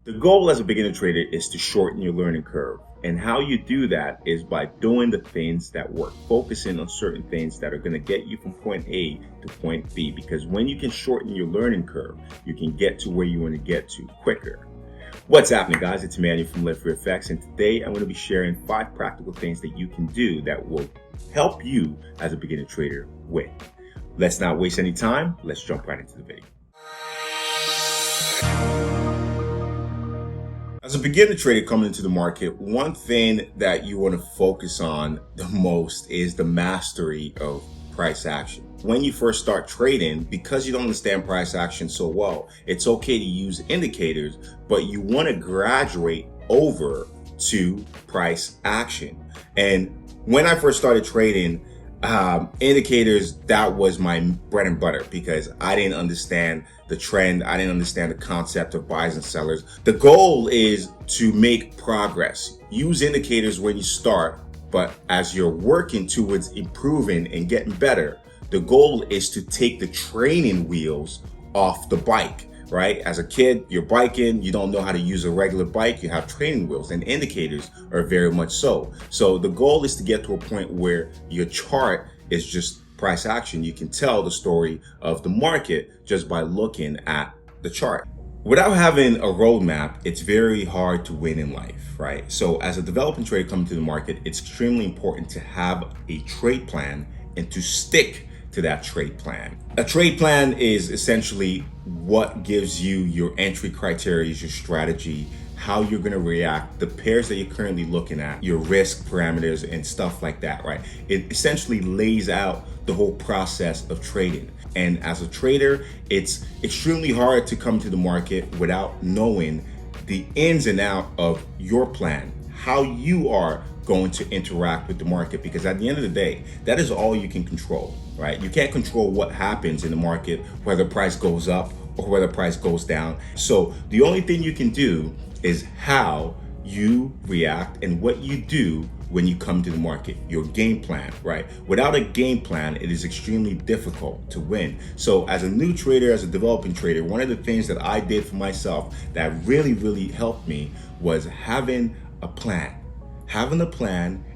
The goal as a beginner trader is to shorten your learning curve. And how you do that is by doing the things that work, focusing on certain things that are going to get you from point A to point B. Because when you can shorten your learning curve, you can get to where you want to get to quicker. What's happening, guys? It's Emmanuel from LiveFree, and today I'm going to be sharing 5 practical things that you can do that will help you as a beginner trader win. Let's not waste any time. Let's jump right into the video. As a beginner trader coming into the market, one thing that you want to focus on the most is the mastery of price action. When you first start trading, because you don't understand price action so well, it's okay to use indicators, but you want to graduate over to price action. And when I first started trading, indicators, that was my bread and butter because I didn't understand the trend. I didn't understand the concept of buyers and sellers. The goal is to make progress. Use indicators when you start, but as you're working towards improving and getting better, the goal is to take the training wheels off the bike. Right? As a kid, you're biking, you don't know how to use a regular bike, you have training wheels, and indicators are very much so. So the goal is to get to a point where your chart is just price action. You can tell the story of the market just by looking at the chart. Without having a roadmap, it's very hard to win in life, right? So as a developing trader coming to the market, it's extremely important to have a trade plan and to stick to that trade plan. A trade plan is essentially what gives you your entry criteria, your strategy, how you're going to react, the pairs that you're currently looking at, your risk parameters and stuff like that, right? It essentially lays out the whole process of trading. And as a trader, it's extremely hard to come to the market without knowing the ins and out of your plan, how you are going to interact with the market, because at the end of the day, that is all you can control, right? You can't control what happens in the market, whether price goes up or whether price goes down. So the only thing you can do is how you react and what you do when you come to the market, your game plan, right? Without a game plan, it is extremely difficult to win. So as a new trader, as a developing trader, one of the things that I did for myself that really helped me was having a plan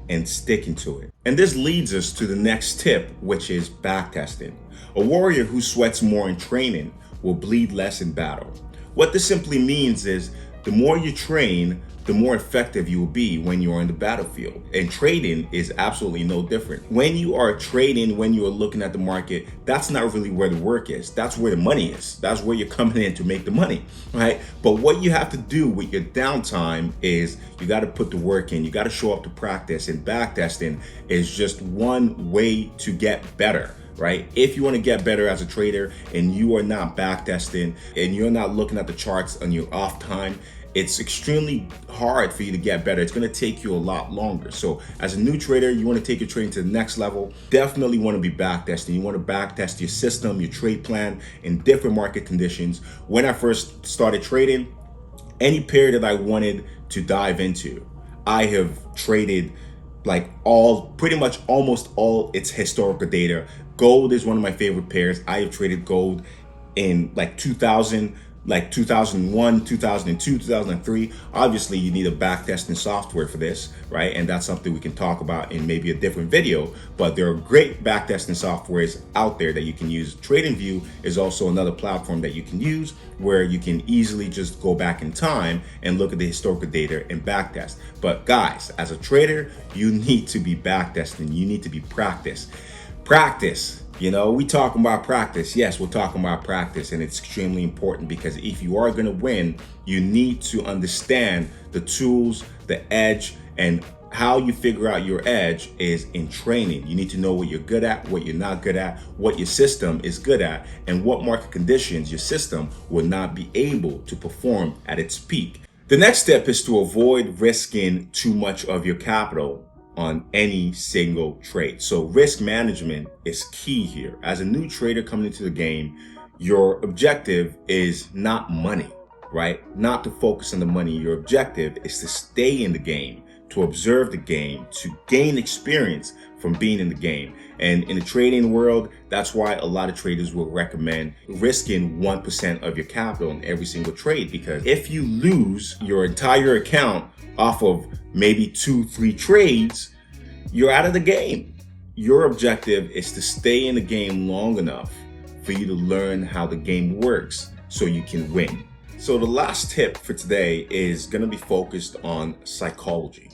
and sticking to it. And this leads us to the next tip, which is backtesting. A warrior who sweats more in training will bleed less in battle. What this simply means is the more you train, the more effective you will be when you're on the battlefield. And trading is absolutely no different. When you are trading, when you are looking at the market, that's not really where the work is. That's where the money is. That's where you're coming in to make the money, right? But what you have to do with your downtime is you got to put the work in. You got to show up to practice, and backtesting is just one way to get better. Right? If you want to get better as a trader and you are not backtesting and you're not looking at the charts on your off time, it's extremely hard for you to get better. It's going to take you a lot longer. So as a new trader, you want to take your trading to the next level, definitely want to be backtesting. You want to backtest your system, your trade plan in different market conditions. When I first started trading, any pair that I wanted to dive into, I have traded like pretty much almost all its historical data. Gold is one of my favorite pairs. I have traded gold in like 2000, like 2001, 2002, 2003. Obviously, you need a backtesting software for this, right? And that's something we can talk about in maybe a different video, but there are great backtesting softwares out there that you can use. TradingView is also another platform that you can use where you can easily just go back in time and look at the historical data and backtest. But guys, as a trader, you need to be backtesting. You need to be practice. You know, we talking about practice. Yes, we're talking about practice, and it's extremely important because if you are going to win, you need to understand the tools, the edge, and how you figure out your edge is in training. You need to know what you're good at, what you're not good at, what your system is good at, and what market conditions your system will not be able to perform at its peak. The next step is to avoid risking too much of your capital on any single trade. So risk management is key here. As a new trader coming into the game, your objective is not money, right? Not to focus on the money. Your objective is to stay in the game, to observe the game, to gain experience from being in the game. And in the trading world, that's why a lot of traders will recommend risking 1% of your capital in every single trade, because if you lose your entire account off of maybe 2-3 trades, you're out of the game. Your objective is to stay in the game long enough for you to learn how the game works so you can win. So the last tip for today is going to be focused on psychology.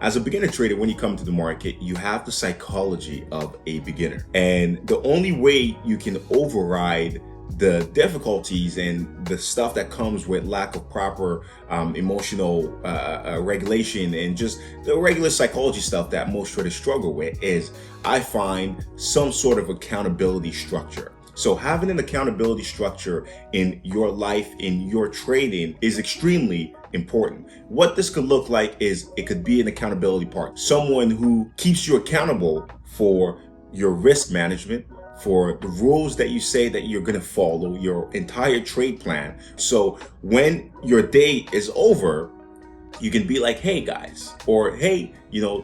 As a beginner trader, when you come to the market, you have the psychology of a beginner. And the only way you can override the difficulties and the stuff that comes with lack of proper emotional regulation and just the regular psychology stuff that most traders struggle with is, I find, some sort of accountability structure. So having an accountability structure in your life, in your trading, is extremely important. What this could look like is, it could be an accountability partner, someone who keeps you accountable for your risk management, for the rules that you say that you're going to follow, your entire trade plan. So when your day is over, you can be like, hey guys, or hey,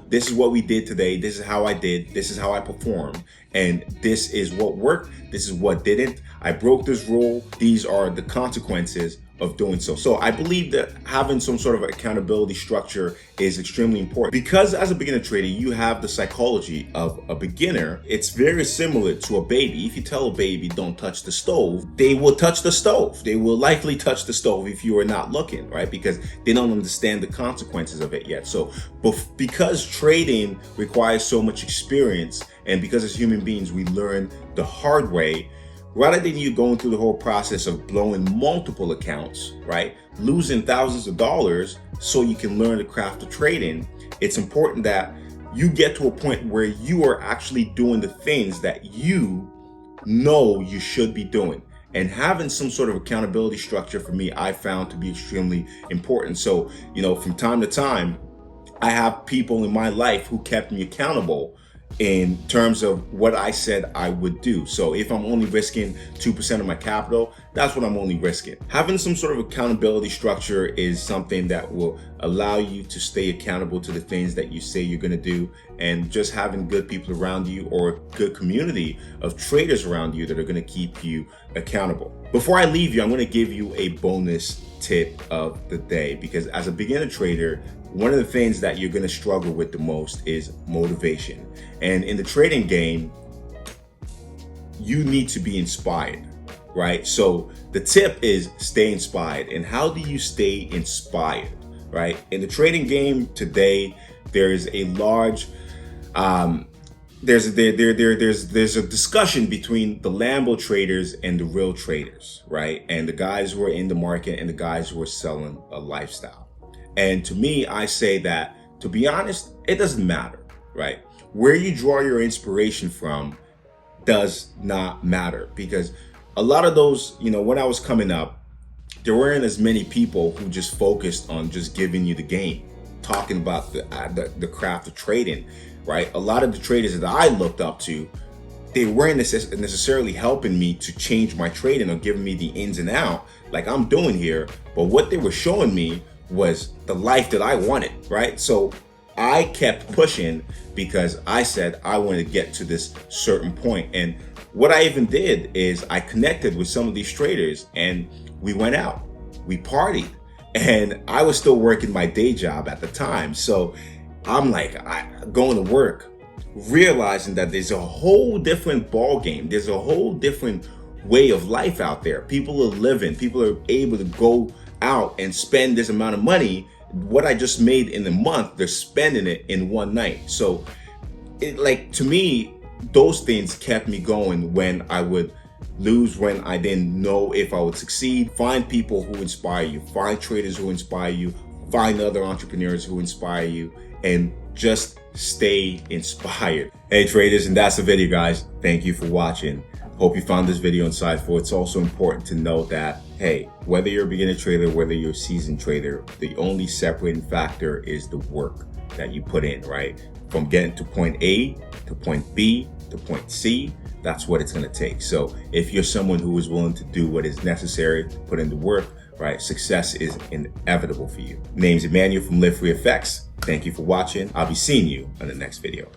this is what we did today. This is how I did. This is how I performed. And this is what worked. This is what didn't. I broke this rule. These are the consequences of doing so. So I believe that having some sort of accountability structure is extremely important, because as a beginner trader, you have the psychology of a beginner. It's very similar to a baby. If you tell a baby don't touch the stove, they will touch the stove. They will likely touch the stove if you are not looking, right? Because they don't understand the consequences of it yet. So because trading requires so much experience, and because as human beings we learn the hard way, rather than you going through the whole process of blowing multiple accounts, right, losing thousands of dollars so you can learn the craft of trading, it's important that you get to a point where you are actually doing the things that you know you should be doing. And having some sort of accountability structure, for me, I found to be extremely important. So, from time to time, I have people in my life who kept me accountable in terms of what I said I would do. So if I'm only risking 2% of my capital, that's what I'm only risking. Having some sort of accountability structure is something that will allow you to stay accountable to the things that you say you're going to do, and just having good people around you, or a good community of traders around you that are going to keep you accountable. Before I leave you, I'm going to give you a bonus tip of the day, because as a beginner trader, one of the things that you're going to struggle with the most is motivation. And in the trading game, you need to be inspired, right? So the tip is stay inspired. And how do you stay inspired, right? In the trading game today, there is a large, there's a discussion between the Lambo traders and the real traders, right? And the guys who are in the market and the guys who are selling a lifestyle. And to me, I say that, to be honest, it doesn't matter, right? Where you draw your inspiration from does not matter, because a lot of those, when I was coming up, there weren't as many people who just focused on just giving you the game, talking about the craft of trading, right? A lot of the traders that I looked up to, they weren't necessarily helping me to change my trading or giving me the ins and out like I'm doing here. But what they were showing me was the life that I wanted, right? So I kept pushing because I said I wanted to get to this certain point. And what I even did is I connected with some of these traders, and we went out, we partied, and I was still working my day job at the time. So I'm like, going to work, realizing that there's a whole different ball game. There's a whole different way of life out there. People are living, people are able to go out and spend this amount of money. What I just made in a month, they're spending it in one night. So to me, those things kept me going when I would lose, when I didn't know if I would succeed. Find people who inspire you, find traders who inspire you, find other entrepreneurs who inspire you, and just stay inspired. Hey traders, and that's the video, guys. Thank you for watching. Hope you found this video insightful. It's also important to know that, hey, whether you're a beginner trader, whether you're a seasoned trader, the only separating factor is the work that you put in, right? From getting to point A to point B to point C, that's what it's going to take. So if you're someone who is willing to do what is necessary to put in the work, right, success is inevitable for you. Name's Emmanuel from LiveFree FX. Thank you for watching. I'll be seeing you on the next video.